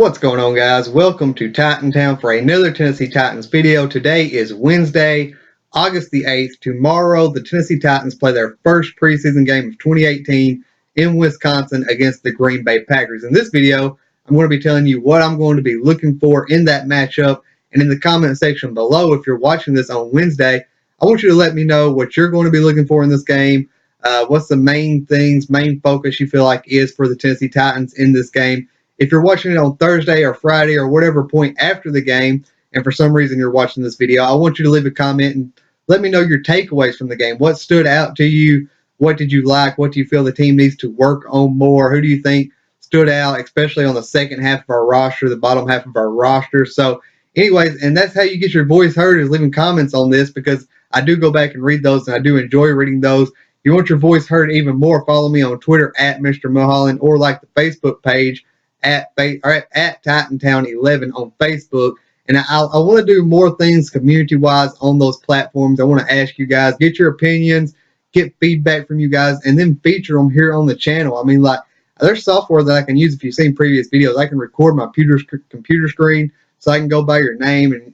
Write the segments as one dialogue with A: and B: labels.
A: What's going on, guys? Welcome to Titan Town for another Tennessee Titans video. Today is Wednesday, August the 8th. Tomorrow, the Tennessee Titans play their first preseason game of 2018 in Wisconsin against the Green Bay Packers. In this video, I'm going to be telling you what I'm going to be looking for in that matchup. And in the comment section below, if you're watching this on Wednesday, I want you to let me know what you're going to be looking for in this game. What's the main focus you feel like is for the Tennessee Titans in this game? If you're watching it on Thursday or Friday or whatever point after the game, and for some reason you're watching this video, I want you to leave a comment and let me know your takeaways from the game. What stood out to you? What did you like? What do you feel the team needs to work on more? Who do you think stood out, especially on the second half of our roster, the bottom half of our roster? So anyways, and that's how you get your voice heard, is leaving comments on this, because I do go back and read those, and I do enjoy reading those. If you want your voice heard even more, follow me on Twitter at Mr. Mulholland, or like the Facebook page at Titantown11 on Facebook. And I want to do more things community-wise on those platforms. I want to ask you guys, get your opinions, get feedback from you guys, and then feature them here on the channel. I mean, like, there's software that I can use. If you've seen previous videos, I can record my computer screen so I can go by your name and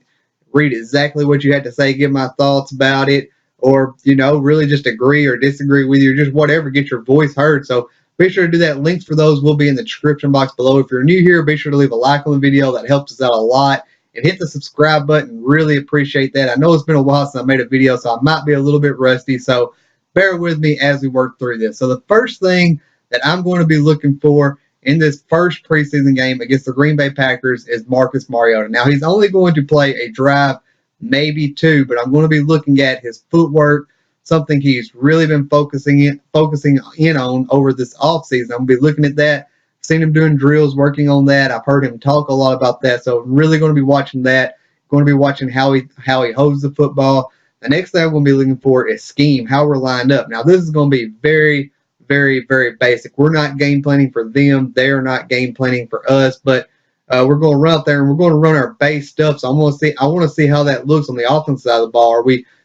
A: read exactly what you had to say, give my thoughts about it, or, you know, really just agree or disagree with you, or just whatever, get your voice heard. So be sure to do that. Links for those will be in the description box below. If you're new here, be sure to leave a like on the video. That helps us out a lot. And hit the subscribe button. Really appreciate that. I know it's been a while since I made a video, so I might be a little bit rusty. So bear with me as we work through this. So the first thing that I'm going to be looking for in this first preseason game against the Green Bay Packers is Marcus Mariota. Now, he's only going to play a drive, maybe two, but I'm going to be looking at his footwork, something he's really been focusing in on over this offseason. I'm going to be looking at that. Seen him doing drills, working on that. I've heard him talk a lot about that, so I'm really going to be watching that. Going to be watching how he holds the football. The next thing I'm going to be looking for is scheme, how we're lined up. Now, this is going to be very, very, very basic. We're not game planning for them. They're not game planning for us, but we're going to run out there and we're going to run our base stuff. So I want to see how that looks on the offensive side of the ball.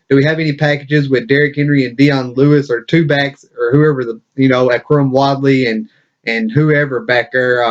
A: Do we have any packages with Derrick Henry and Dion Lewis, or two backs, or whoever, at Akrum Wadley and whoever back there,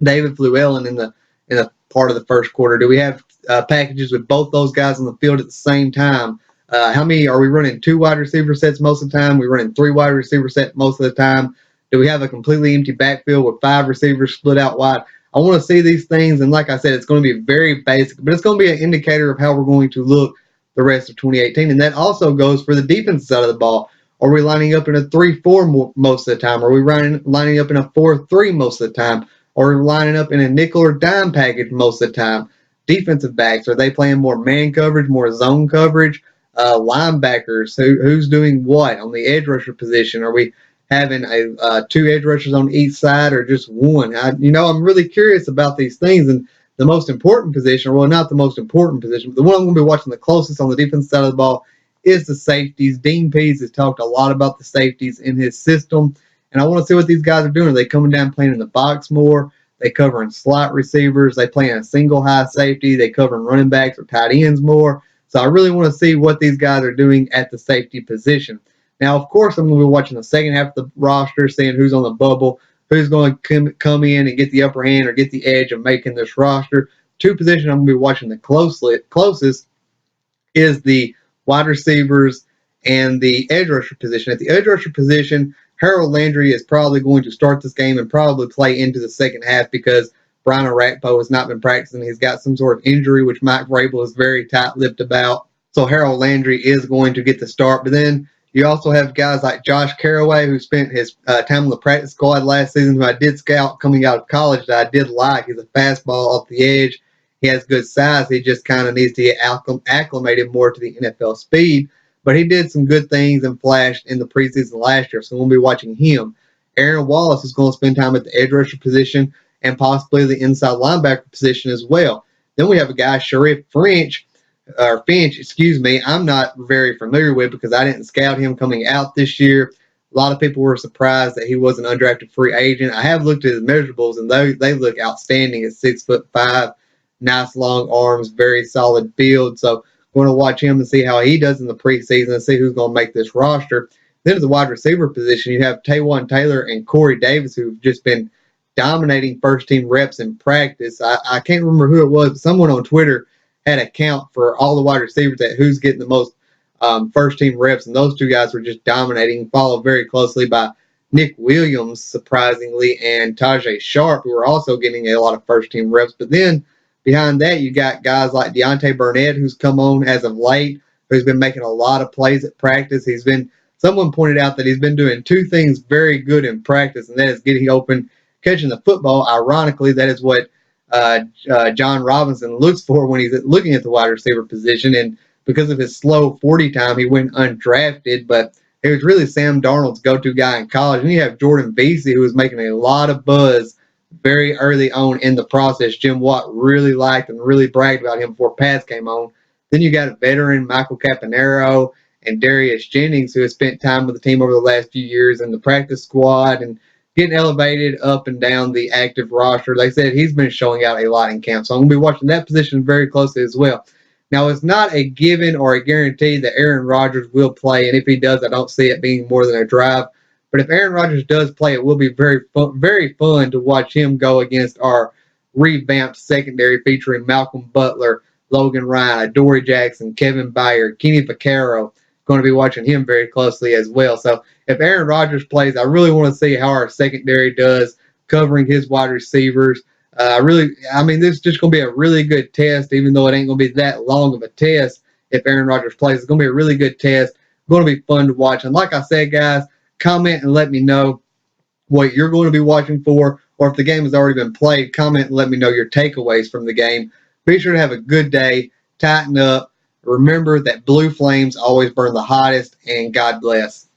A: David Fluellen in the part of the first quarter? Do we have packages with both those guys on the field at the same time? How many are we running? 2 wide receiver sets most of the time? We're running 3 wide receiver sets most of the time. Do we have a completely empty backfield with 5 receivers split out wide? I want to see these things, and like I said, it's going to be very basic, but it's going to be an indicator of how we're going to look the rest of 2018, and that also goes for the defensive side of the ball. Are we lining up in a 3-4 most of the time? Are we lining up in a 4-3 most of the time? Are we lining up in a nickel or dime package most of the time? Defensive backs, are they playing more man coverage, more zone coverage? Linebackers, who's doing what on the edge rusher position? Are we having 2 edge rushers on each side, or just one? I'm really curious about these things. And the most important position, or well, not the most important position, but the one I'm going to be watching the closest on the defense side of the ball, is the safeties. Dean Pease has talked a lot about the safeties in his system, and I want to see what these guys are doing. Are they coming down playing in the box more? They covering slot receivers? They playing a single high safety? They covering running backs or tight ends more? So I really want to see what these guys are doing at the safety position. Now, of course, I'm going to be watching the second half of the roster, seeing who's on the bubble, who's going to come in and get the upper hand or get the edge of making this roster. 2 positions I'm going to be watching the closest is the wide receivers and the edge rusher position. At the edge rusher position, Harold Landry is probably going to start this game and probably play into the second half, because Brian Orakpo has not been practicing. He's got some sort of injury, which Mike Vrabel is very tight-lipped about. So Harold Landry is going to get the start. But then you also have guys like Josh Caraway, who spent his time on the practice squad last season, who I did scout coming out of college, that I did like. He's a fastball off the edge. He has good size. He just kind of needs to get acclimated more to the NFL speed. But he did some good things and flashed in the preseason last year, so we'll be watching him. Aaron Wallace is going to spend time at the edge rusher position and possibly the inside linebacker position as well. Then we have a guy, Sharif Finch, I'm not very familiar with, because I didn't scout him coming out this year. A lot of people were surprised that he was an undrafted free agent. I have looked at his measurables, and they look outstanding at 6'5", nice long arms, very solid build. So going to watch him and see how he does in the preseason and see who's going to make this roster. Then at the wide receiver position, you have Taywan Taylor and Corey Davis, who've just been dominating first-team reps in practice. I can't remember who it was, but someone on Twitter had a count for all the wide receivers at who's getting the most first-team reps, and those two guys were just dominating, followed very closely by Nick Williams, surprisingly, and Tajay Sharp, who are also getting a lot of first-team reps. But then behind that, you got guys like Deontay Burnett, who's come on as of late, who's been making a lot of plays at practice. Someone pointed out that he's been doing two things very good in practice, and that is getting open, catching the football. Ironically, that is what John Robinson looks for when he's looking at the wide receiver position. And because of his slow 40 time, he went undrafted, but it was really Sam Darnold's go-to guy in college. And you have Jordan Vesey, who was making a lot of buzz very early on in the process. Jim Watt really liked and really bragged about him before Paz came on. Then you got a veteran, Michael Campanaro, and Darius Jennings, who has spent time with the team over the last few years in the practice squad and getting elevated up and down the active roster. They said he's been showing out a lot in camp. So I'm going to be watching that position very closely as well. Now, it's not a given or a guarantee that Aaron Rodgers will play, and if he does, I don't see it being more than a drive. But if Aaron Rodgers does play, it will be very fun to watch him go against our revamped secondary featuring Malcolm Butler, Logan Ryan, Adoree Jackson, Kevin Byard, Kenny Vaccaro. Going to be watching him very closely as well. So if Aaron Rodgers plays, I really want to see how our secondary does covering his wide receivers. This is just going to be a really good test, even though it ain't going to be that long of a test. If Aaron Rodgers plays, it's going to be a really good test. Going to be fun to watch. And like I said, guys, comment and let me know what you're going to be watching for, or if the game has already been played, comment and let me know your takeaways from the game. Be sure to have a good day. Tighten up. Remember that blue flames always burn the hottest, and God bless.